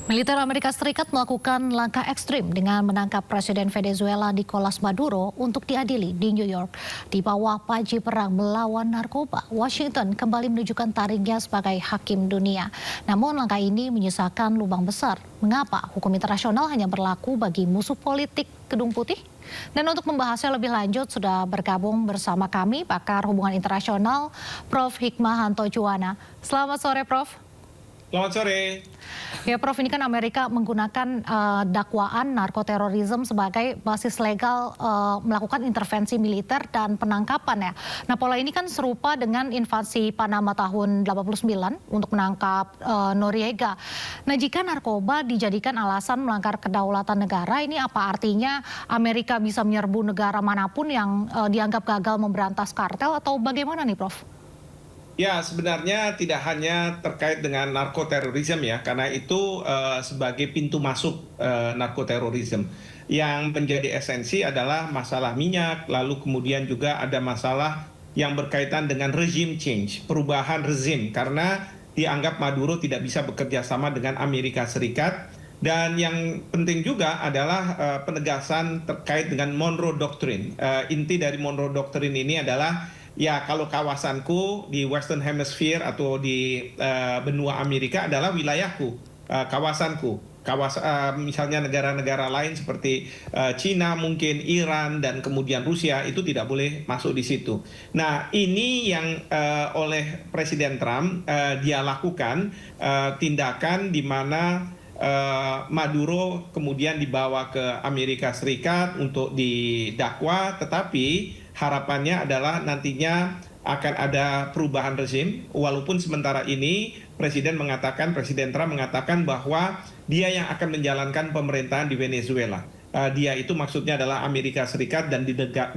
Militer Amerika Serikat melakukan langkah ekstrim dengan menangkap Presiden Venezuela Nicolas Maduro untuk diadili di New York. Di bawah paji perang melawan narkoba, Washington kembali menunjukkan taringnya sebagai hakim dunia. Namun langkah ini menyisakan lubang besar. Mengapa hukum internasional hanya berlaku bagi musuh politik Gedung Putih? Dan untuk membahasnya lebih lanjut sudah bergabung bersama kami pakar hubungan internasional Prof. Hikmahanto Juwana. Selamat sore, Prof. Selamat sore. Ya, Prof, ini kan Amerika menggunakan dakwaan narkoterorisme sebagai basis legal melakukan intervensi militer dan penangkapan ya. Nah, pola ini kan serupa dengan invasi Panama tahun 89 untuk menangkap Noriega. Nah, jika narkoba dijadikan alasan melanggar kedaulatan negara, ini apa artinya Amerika bisa menyerbu negara manapun yang dianggap gagal memberantas kartel atau bagaimana nih, Prof? Ya, sebenarnya tidak hanya terkait dengan narkoterorisme ya, karena itu sebagai pintu masuk narkoterorisme. Yang menjadi esensi adalah masalah minyak, lalu kemudian juga ada masalah yang berkaitan dengan regime change, perubahan rezim, karena dianggap Maduro tidak bisa bekerja sama dengan Amerika Serikat. Dan yang penting juga adalah penegasan terkait dengan Monroe Doctrine. Inti dari Monroe Doctrine ini adalah ya, kalau kawasanku di Western Hemisphere atau di benua Amerika adalah wilayahku, kawasanku. Misalnya negara-negara lain seperti Cina, mungkin Iran, dan kemudian Rusia itu tidak boleh masuk di situ. Nah, ini yang oleh Presiden Trump dia lakukan tindakan di mana Maduro kemudian dibawa ke Amerika Serikat untuk didakwa, tetapi harapannya adalah nantinya akan ada perubahan rezim, walaupun sementara ini Presiden Trump mengatakan bahwa dia yang akan menjalankan pemerintahan di Venezuela. Dia itu maksudnya adalah Amerika Serikat dan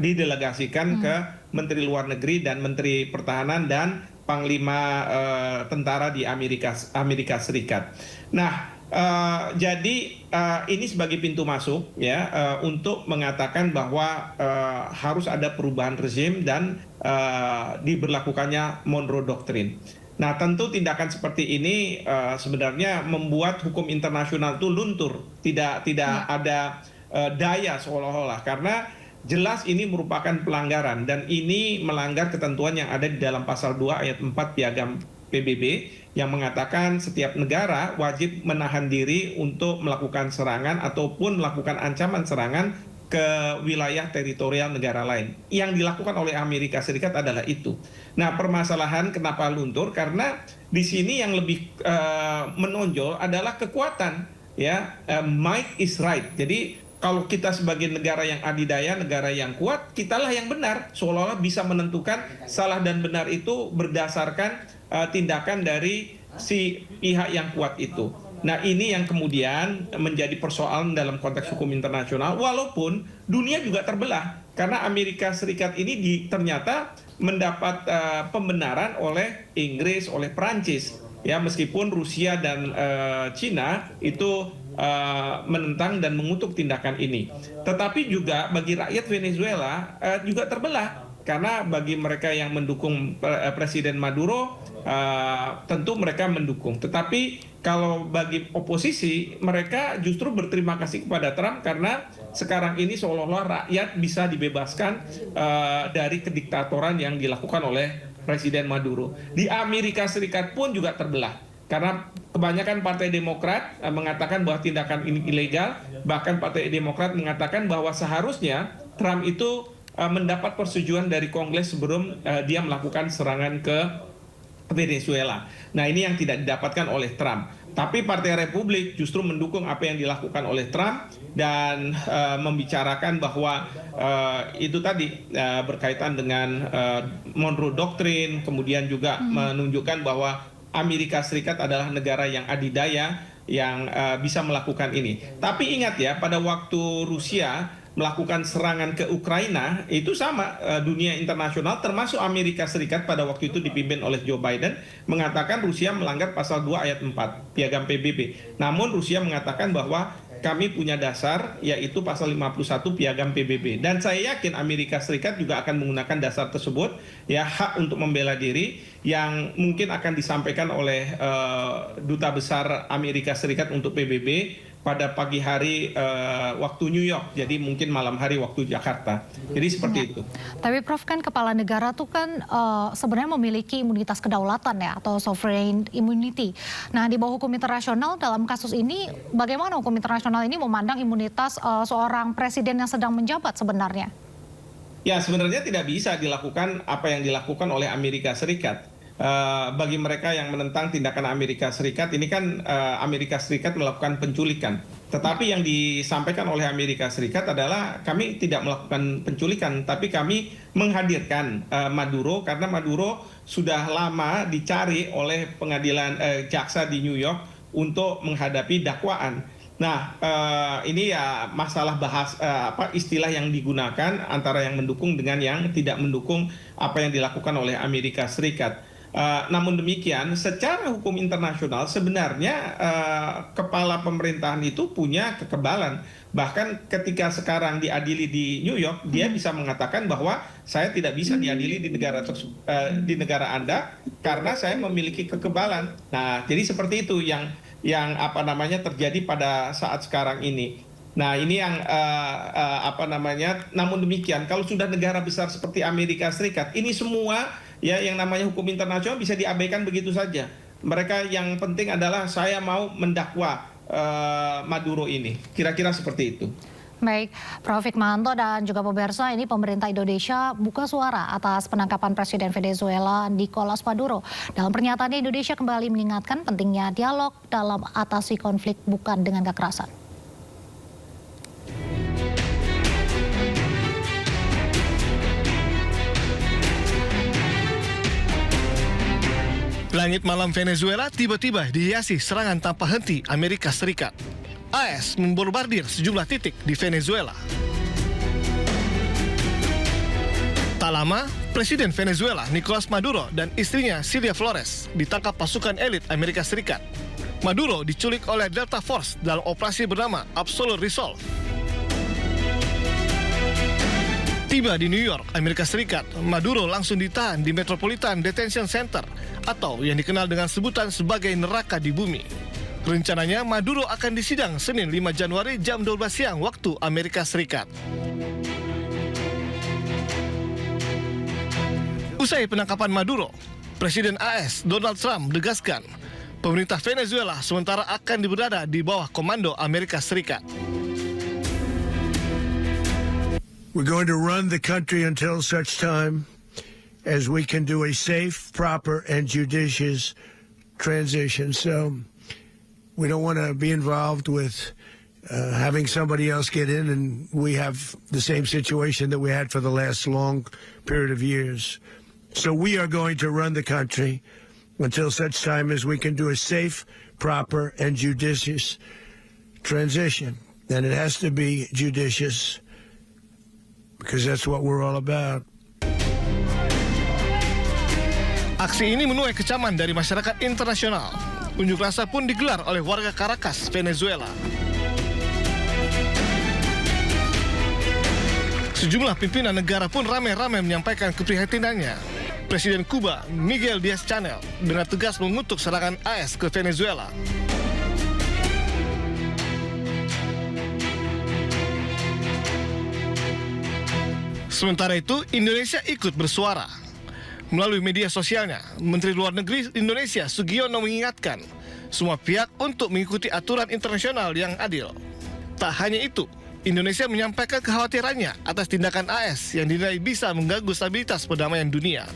didelegasikan ke Menteri Luar Negeri dan Menteri Pertahanan dan Panglima tentara di Amerika Serikat. Nah, jadi ini sebagai pintu masuk ya untuk mengatakan bahwa harus ada perubahan rezim dan diberlakukannya Monroe Doctrine. Nah, tentu tindakan seperti ini sebenarnya membuat hukum internasional itu luntur, tidak ada daya seolah-olah, karena jelas ini merupakan pelanggaran dan ini melanggar ketentuan yang ada di dalam pasal 2 ayat 4 Piagam PBB yang mengatakan setiap negara wajib menahan diri untuk melakukan serangan ataupun melakukan ancaman serangan ke wilayah teritorial negara lain. Yang dilakukan oleh Amerika Serikat adalah itu. Nah, permasalahan kenapa luntur? Karena di sini yang lebih menonjol adalah kekuatan, ya, might is right. Jadi kalau kita sebagai negara yang adidaya, negara yang kuat, kitalah yang benar. Seolah-olah bisa menentukan salah dan benar itu berdasarkan tindakan dari si pihak yang kuat itu. Nah, ini yang kemudian menjadi persoalan dalam konteks hukum internasional, walaupun dunia juga terbelah. Karena Amerika Serikat ini ternyata mendapat pembenaran oleh Inggris, oleh Perancis. Ya, meskipun Rusia dan Cina itu menentang dan mengutuk tindakan ini. Tetapi juga bagi rakyat Venezuela juga terbelah. Karena bagi mereka yang mendukung Presiden Maduro, tentu mereka mendukung. Tetapi kalau bagi oposisi, mereka justru berterima kasih kepada Trump karena sekarang ini seolah-olah rakyat bisa dibebaskan dari kediktatoran yang dilakukan oleh Presiden Maduro. Di Amerika Serikat pun juga terbelah. Karena kebanyakan Partai Demokrat mengatakan bahwa tindakan ini ilegal, bahkan Partai Demokrat mengatakan bahwa seharusnya Trump itu mendapat persetujuan dari Kongres sebelum dia melakukan serangan ke Venezuela. Nah, ini yang tidak didapatkan oleh Trump. Tapi Partai Republik justru mendukung apa yang dilakukan oleh Trump dan membicarakan bahwa itu tadi berkaitan dengan Monroe Doctrine, kemudian juga menunjukkan bahwa Amerika Serikat adalah negara yang adidaya yang bisa melakukan ini. Tapi ingat ya, pada waktu Rusia melakukan serangan ke Ukraina, itu sama, dunia internasional termasuk Amerika Serikat pada waktu itu dipimpin oleh Joe Biden mengatakan Rusia melanggar pasal 2 ayat 4 Piagam PBB. Namun Rusia mengatakan bahwa kami punya dasar yaitu pasal 51 Piagam PBB, dan saya yakin Amerika Serikat juga akan menggunakan dasar tersebut, ya, hak untuk membela diri yang mungkin akan disampaikan oleh Duta Besar Amerika Serikat untuk PBB pada pagi hari waktu New York, jadi mungkin malam hari waktu Jakarta. Jadi seperti itu. Tapi Prof, kan kepala negara tuh kan sebenarnya memiliki imunitas kedaulatan ya, atau sovereign immunity. Nah, di bawah hukum internasional dalam kasus ini, bagaimana hukum internasional ini memandang imunitas seorang presiden yang sedang menjabat sebenarnya? Ya, sebenarnya tidak bisa dilakukan apa yang dilakukan oleh Amerika Serikat. Bagi mereka yang menentang tindakan Amerika Serikat, ini kan Amerika Serikat melakukan penculikan. Tetapi yang disampaikan oleh Amerika Serikat adalah kami tidak melakukan penculikan, tapi kami menghadirkan Maduro karena Maduro sudah lama dicari oleh pengadilan jaksa di New York untuk menghadapi dakwaan. Nah, ini ya masalah istilah yang digunakan antara yang mendukung dengan yang tidak mendukung apa yang dilakukan oleh Amerika Serikat. Namun demikian, secara hukum internasional sebenarnya kepala pemerintahan itu punya kekebalan. Bahkan ketika sekarang diadili di New York, dia bisa mengatakan bahwa saya tidak bisa diadili di negara Anda karena saya memiliki kekebalan. Nah, jadi seperti itu yang terjadi pada saat sekarang ini. Nah, ini yang namun demikian, kalau sudah negara besar seperti Amerika Serikat, ini semua ya yang namanya hukum internasional bisa diabaikan begitu saja. Mereka yang penting adalah saya mau mendakwa Maduro ini. Kira-kira seperti itu. Baik, Prof. Hikmahanto dan juga pemirsa, ini pemerintah Indonesia buka suara atas penangkapan Presiden Venezuela Nicolas Maduro. Dalam pernyataannya, Indonesia kembali mengingatkan pentingnya dialog dalam atasi konflik bukan dengan kekerasan. Langit malam Venezuela tiba-tiba dihiasi serangan tanpa henti Amerika Serikat. AS membombardir sejumlah titik di Venezuela. Tak lama, Presiden Venezuela Nicolas Maduro dan istrinya Cilia Flores ditangkap pasukan elit Amerika Serikat. Maduro diculik oleh Delta Force dalam operasi bernama Absolute Resolve. Tiba di New York, Amerika Serikat, Maduro langsung ditahan di Metropolitan Detention Center atau yang dikenal dengan sebutan sebagai neraka di bumi. Rencananya Maduro akan disidang Senin 5 Januari jam 12 siang waktu Amerika Serikat. Usai penangkapan Maduro, Presiden AS Donald Trump menegaskan pemerintah Venezuela sementara akan berada di bawah komando Amerika Serikat. We're going to run the country until such time as we can do a safe, proper, and judicious transition. So we don't want to be involved with having somebody else get in and we have the same situation that we had for the last long period of years. So we are going to run the country until such time as we can do a safe, proper, and judicious transition. And it has to be judicious, because that's what we're all about. Aksi ini menuai kecaman dari masyarakat internasional. Unjuk rasa pun digelar oleh warga Caracas, Venezuela. Sejumlah pimpinan negara pun ramai-ramai menyampaikan keprihatinannya. Presiden Kuba, Miguel Diaz-Canel, dengan tegas mengutuk serangan AS ke Venezuela. Sementara itu, Indonesia ikut bersuara. Melalui media sosialnya, Menteri Luar Negeri Indonesia Sugiono mengingatkan semua pihak untuk mengikuti aturan internasional yang adil. Tak hanya itu, Indonesia menyampaikan kekhawatirannya atas tindakan AS yang dinilai bisa mengganggu stabilitas perdamaian dunia.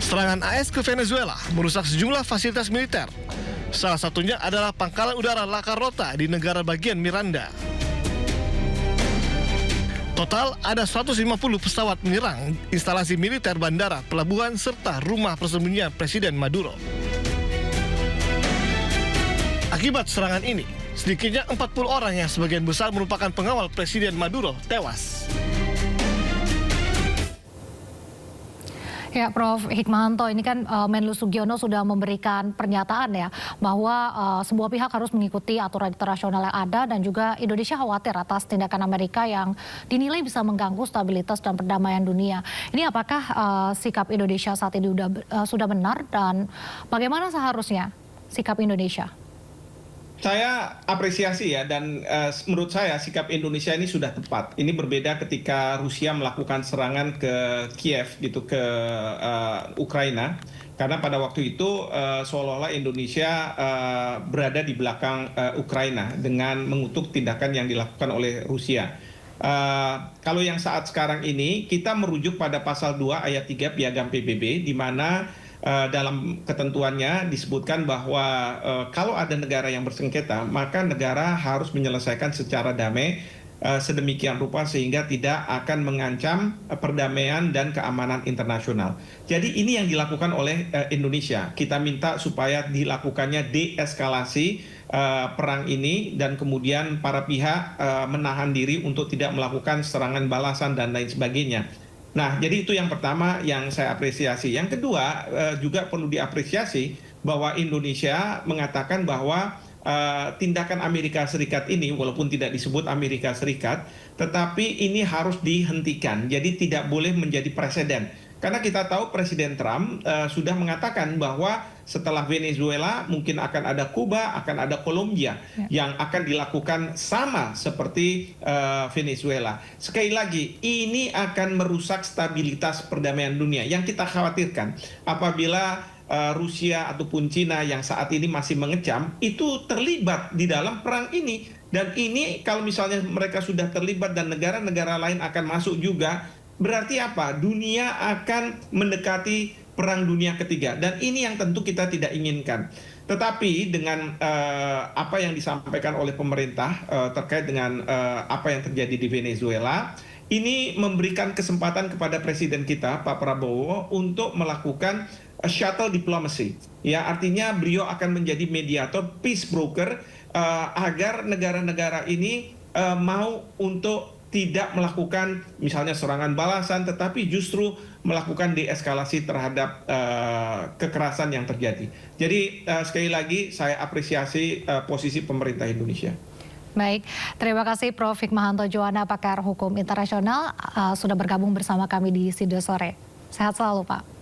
Serangan AS ke Venezuela merusak sejumlah fasilitas militer. Salah satunya adalah Pangkalan Udara La Carlota di negara bagian Miranda. Total ada 150 pesawat menyerang instalasi militer, bandara, pelabuhan, serta rumah persembunyian Presiden Maduro. Akibat serangan ini, sedikitnya 40 orang yang sebagian besar merupakan pengawal Presiden Maduro tewas. Ya, Prof. Hikmahanto, ini kan Menlu Sugiono sudah memberikan pernyataan ya bahwa semua pihak harus mengikuti aturan internasional yang ada dan juga Indonesia khawatir atas tindakan Amerika yang dinilai bisa mengganggu stabilitas dan perdamaian dunia. Ini apakah sikap Indonesia saat ini sudah benar dan bagaimana seharusnya sikap Indonesia? Saya apresiasi ya, dan menurut saya sikap Indonesia ini sudah tepat. Ini berbeda ketika Rusia melakukan serangan ke Kiev gitu, ke Ukraina, karena pada waktu itu seolah-olah Indonesia berada di belakang Ukraina dengan mengutuk tindakan yang dilakukan oleh Rusia. Kalau yang saat sekarang ini kita merujuk pada pasal 2 ayat 3 Piagam PBB, di mana dalam ketentuannya disebutkan bahwa kalau ada negara yang bersengketa, maka negara harus menyelesaikan secara damai sedemikian rupa sehingga tidak akan mengancam perdamaian dan keamanan internasional. Jadi ini yang dilakukan oleh Indonesia. Kita minta supaya dilakukannya deeskalasi perang ini dan kemudian para pihak menahan diri untuk tidak melakukan serangan balasan dan lain sebagainya. Nah, jadi itu yang pertama yang saya apresiasi. Yang kedua, juga perlu diapresiasi bahwa Indonesia mengatakan bahwa tindakan Amerika Serikat ini, walaupun tidak disebut Amerika Serikat, tetapi ini harus dihentikan. Jadi tidak boleh menjadi presiden. Karena kita tahu Presiden Trump sudah mengatakan bahwa setelah Venezuela mungkin akan ada Kuba, akan ada Kolombia yang akan dilakukan sama seperti Venezuela. Sekali lagi, ini akan merusak stabilitas perdamaian dunia. Yang kita khawatirkan apabila Rusia ataupun Cina yang saat ini masih mengecam itu terlibat di dalam perang ini. Dan ini kalau misalnya mereka sudah terlibat dan negara-negara lain akan masuk juga, berarti apa? Dunia akan mendekati perang dunia ketiga, dan ini yang tentu kita tidak inginkan. Tetapi dengan apa yang disampaikan oleh pemerintah terkait dengan apa yang terjadi di Venezuela, ini memberikan kesempatan kepada presiden kita Pak Prabowo untuk melakukan shuttle diplomacy. Ya, artinya beliau akan menjadi mediator, peace broker, agar negara-negara ini mau untuk tidak melakukan misalnya serangan balasan, tetapi justru melakukan deeskalasi terhadap kekerasan yang terjadi. Jadi sekali lagi saya apresiasi posisi pemerintah Indonesia. Baik, terima kasih Prof. Hikmahanto Juwana, pakar hukum internasional, sudah bergabung bersama kami di Studio Sore. Sehat selalu, Pak.